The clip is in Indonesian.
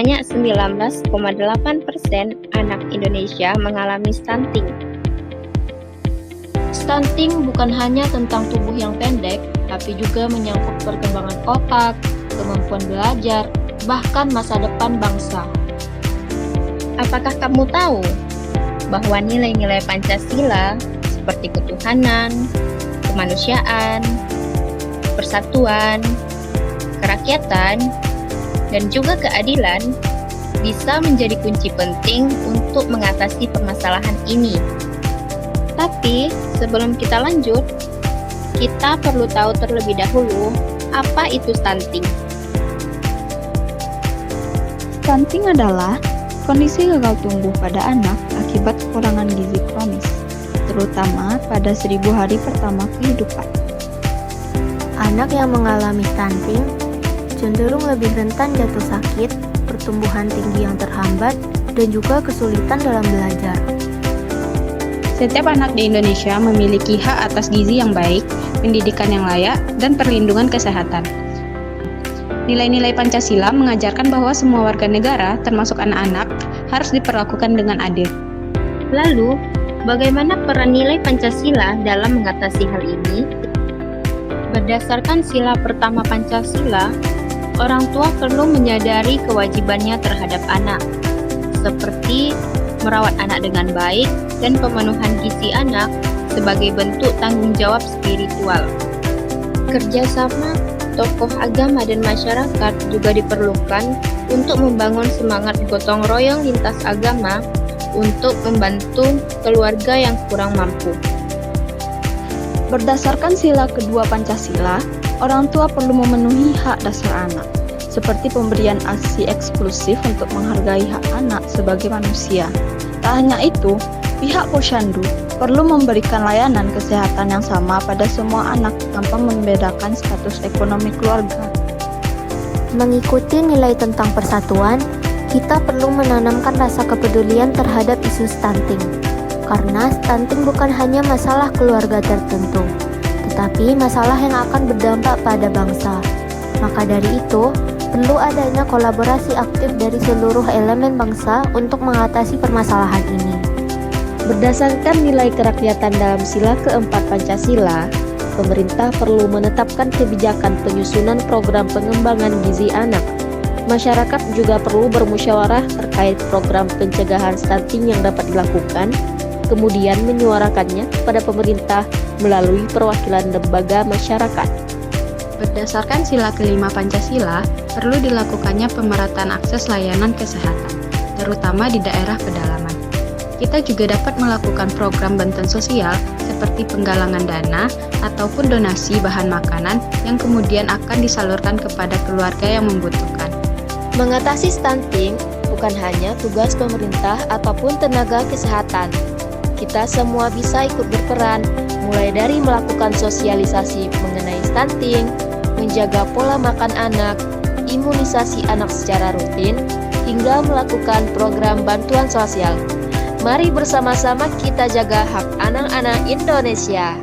sebanyak 19,8% anak Indonesia mengalami stunting. Stunting bukan hanya tentang tubuh yang pendek, tapi juga menyangkut perkembangan otak, kemampuan belajar, bahkan masa depan bangsa. Apakah kamu tahu bahwa nilai-nilai Pancasila seperti ketuhanan, kemanusiaan, persatuan, kerakyatan, dan juga keadilan bisa menjadi kunci penting untuk mengatasi permasalahan ini? Tapi sebelum kita lanjut, kita perlu tahu terlebih dahulu apa itu stunting. Stunting adalah kondisi gagal tumbuh pada anak akibat kekurangan gizi kronis, terutama pada 1000 hari pertama kehidupan. Anak yang mengalami stunting cenderung lebih rentan jatuh sakit, pertumbuhan tinggi yang terhambat, dan juga kesulitan dalam belajar. Setiap anak di Indonesia memiliki hak atas gizi yang baik, pendidikan yang layak, dan perlindungan kesehatan. Nilai-nilai Pancasila mengajarkan bahwa semua warga negara, termasuk anak-anak, harus diperlakukan dengan adil. Lalu, bagaimana peran nilai Pancasila dalam mengatasi hal ini? Berdasarkan sila pertama Pancasila, orang tua perlu menyadari kewajibannya terhadap anak, seperti merawat anak dengan baik dan pemenuhan gizi anak sebagai bentuk tanggung jawab spiritual. Kerjasama tokoh agama dan masyarakat juga diperlukan untuk membangun semangat gotong royong lintas agama untuk membantu keluarga yang kurang mampu. Berdasarkan sila kedua Pancasila, orang tua perlu memenuhi hak dasar anak, seperti pemberian ASI eksklusif untuk menghargai hak anak sebagai manusia. Tak hanya itu, pihak posyandu perlu memberikan layanan kesehatan yang sama pada semua anak tanpa membedakan status ekonomi keluarga. Mengikuti nilai tentang persatuan, kita perlu menanamkan rasa kepedulian terhadap isu stunting. Karena stunting bukan hanya masalah keluarga tertentu, tetapi masalah yang akan berdampak pada bangsa. Maka dari itu, perlu adanya kolaborasi aktif dari seluruh elemen bangsa untuk mengatasi permasalahan ini. Berdasarkan nilai kerakyatan dalam sila keempat Pancasila, pemerintah perlu menetapkan kebijakan penyusunan program pengembangan gizi anak. Masyarakat juga perlu bermusyawarah terkait program pencegahan stunting yang dapat dilakukan, kemudian menyuarakannya kepada pemerintah melalui perwakilan lembaga masyarakat. Berdasarkan sila kelima Pancasila, perlu dilakukannya pemerataan akses layanan kesehatan, terutama di daerah pedalaman. Kita juga dapat melakukan program bantuan sosial seperti penggalangan dana ataupun donasi bahan makanan yang kemudian akan disalurkan kepada keluarga yang membutuhkan. Mengatasi stunting bukan hanya tugas pemerintah ataupun tenaga kesehatan. Kita semua bisa ikut berperan, mulai dari melakukan sosialisasi mengenai stunting, menjaga pola makan anak, imunisasi anak secara rutin, hingga melakukan program bantuan sosial. Mari bersama-sama kita jaga hak anak-anak Indonesia.